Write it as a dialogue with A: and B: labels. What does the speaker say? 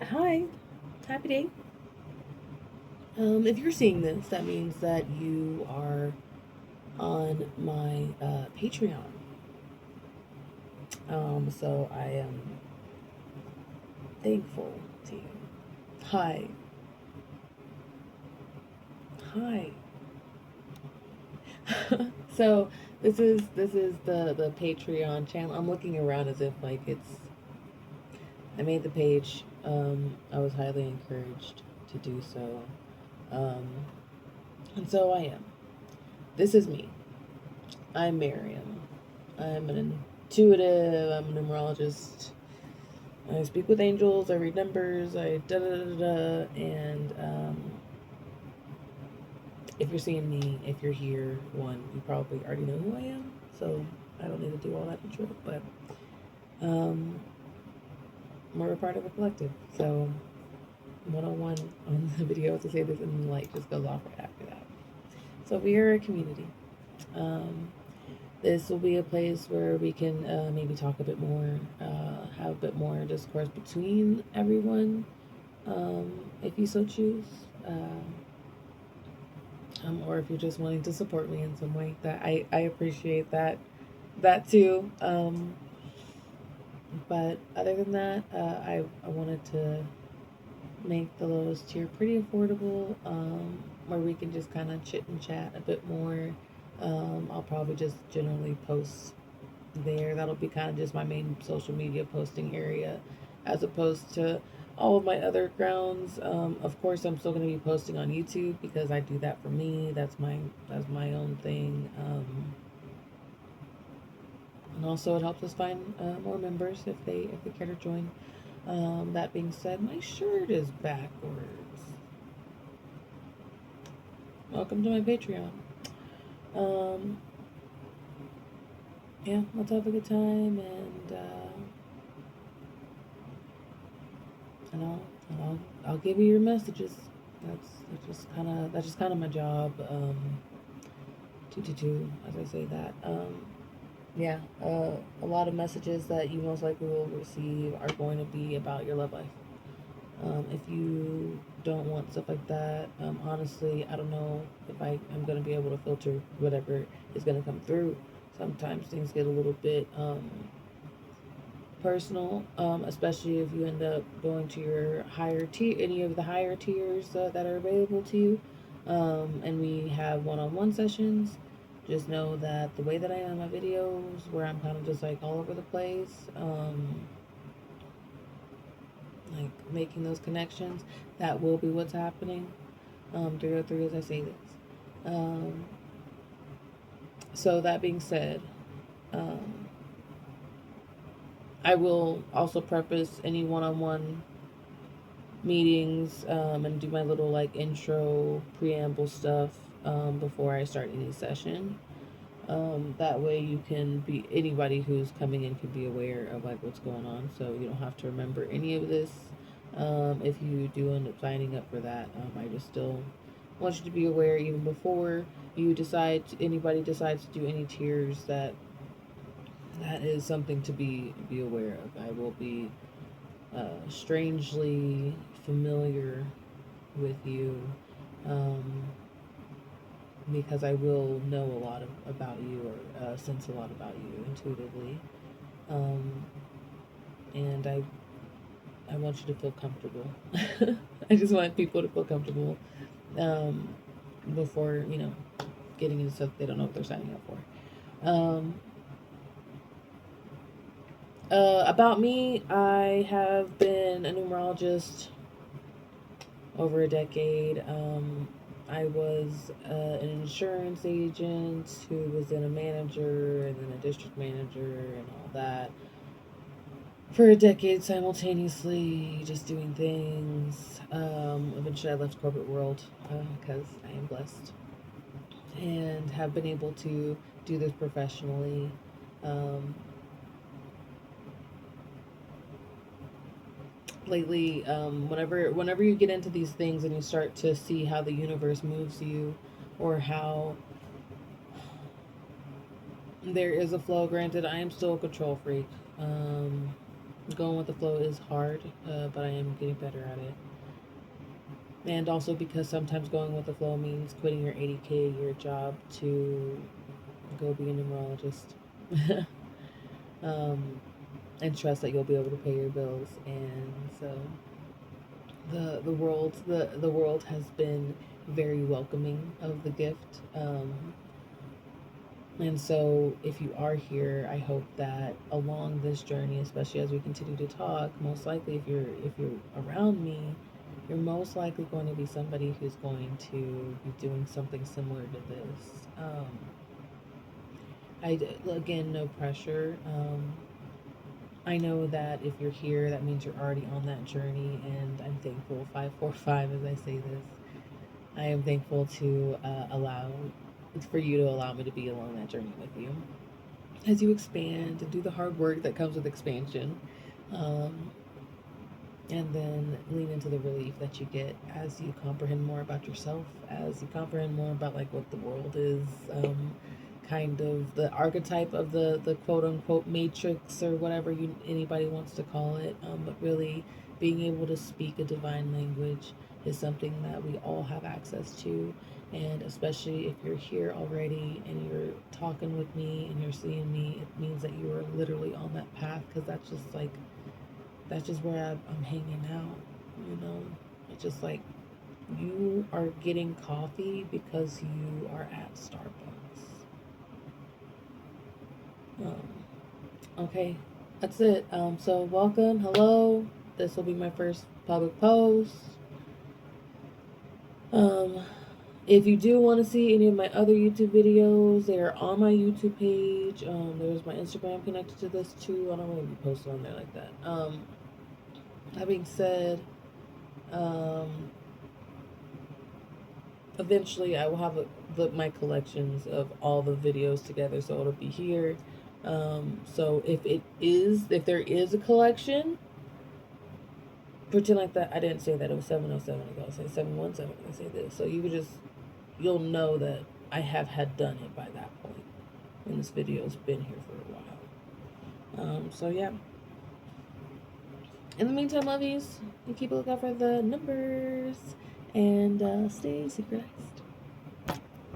A: Hi, happy day. If you're seeing this, that means that you are on my Patreon. So I am thankful to you. Hi, hi. So this is the Patreon channel. I'm looking around as if like it's. I made the page. I was highly encouraged to do so, um, and so I am. This is me. I'm Miriam. I'm an intuitive. I'm a numerologist. I speak with angels. I read numbers. I da da da da. And if you're seeing me, if you're here, one, you probably already know who I am. So I don't need to do all that intro. But um, we're a part of a collective. So 101 on the video to say this, and the light just goes off right after that. So we are a community. Um, This will be a place where we can maybe talk a bit more, have a bit more discourse between everyone, if you so choose. Or if you're just wanting to support me in some way, that I appreciate that too. But other than that, I wanted to make the lowest tier pretty affordable, where we can just kind of chit and chat a bit more. I'll probably just generally post there. That'll be kind of just my main social media posting area, as opposed to all of my other grounds. Of course, I'm still going to be posting on YouTube because I do that for me. That's my own thing. And also, it helps us find more members if they care to join. That being said, my shirt is backwards. Welcome to my Patreon. Um, yeah, let's have a good time, and I'll give you your messages. That's just kind of my job. As I say that. Yeah. A lot of messages that you most likely will receive are going to be about your love life. If you don't want stuff like that, honestly, I don't know if I'm going to be able to filter whatever is going to come through. Sometimes things get a little bit personal, especially if you end up going to your higher tier, any of the higher tiers that are available to you, and we have one-on-one sessions. Just know that the way that I am in my videos, where I'm kind of just like all over the place, like making those connections, that will be what's happening. 303 as I say this. Um, so that being said, um, I will also preface any one-on-one meetings, and do my little like intro preamble stuff, before I start any session. That way you can be anybody who's coming in can be aware of like what's going on, so you don't have to remember any of this. If you do end up signing up for that, I just still want you to be aware even before anybody decides to do any tiers, that is something to be aware of. I will be strangely familiar with you, um, because I will know a lot about you, or sense a lot about you intuitively, um, and I want you to feel comfortable. I just want people to feel comfortable, um, before getting into stuff they don't know what they're signing up for. About me, I have been a numerologist over a decade. I was an insurance agent who was then a manager and then a district manager and all that for a decade simultaneously, just doing things. Eventually, I left corporate world because I am blessed and have been able to do this professionally. Um, Lately, whenever you get into these things and you start to see how the universe moves you, or how there is a flow. Granted, I am still a control freak. Going with the flow is hard, but I am getting better at it. And also because sometimes going with the flow means quitting your 80K a year job to go be a numerologist. um, and trust that you'll be able to pay your bills. And so the world has been very welcoming of the gift. And so if you are here, I hope that along this journey, especially as we continue to talk, most likely if you're around me, you're most likely going to be somebody who's going to be doing something similar to this. Again, no pressure. I know that if you're here, that means you're already on that journey, and I'm thankful. 545, as I say this, I am thankful to allow for you to allow me to be along that journey with you as you expand and do the hard work that comes with expansion. Um, and then lean into the relief that you get as you comprehend more about yourself, as you comprehend more about like what the world is, kind of the archetype of the quote unquote matrix or whatever anybody wants to call it, but really being able to speak a divine language is something that we all have access to. And especially if you're here already and you're talking with me and you're seeing me, it means that you are literally on that path, because that's just where I'm hanging out, you know? It's just like you are getting coffee because you are at Starbucks. Okay, that's it. So welcome, hello. This will be my first public post. Um, if you do want to see any of my other YouTube videos, they are on my YouTube page. There's my Instagram connected to this too. I don't really be posted on there like that. That being said, eventually I will have my collections of all the videos together, so it'll be here. So if there is a collection, pretend like that I didn't say that it was 707 ago. I say 717. I say this, so you'll know that I have had done it by that point, and this video's been here for a while. So yeah. In the meantime, lovies, you keep a lookout for the numbers and stay synchronized.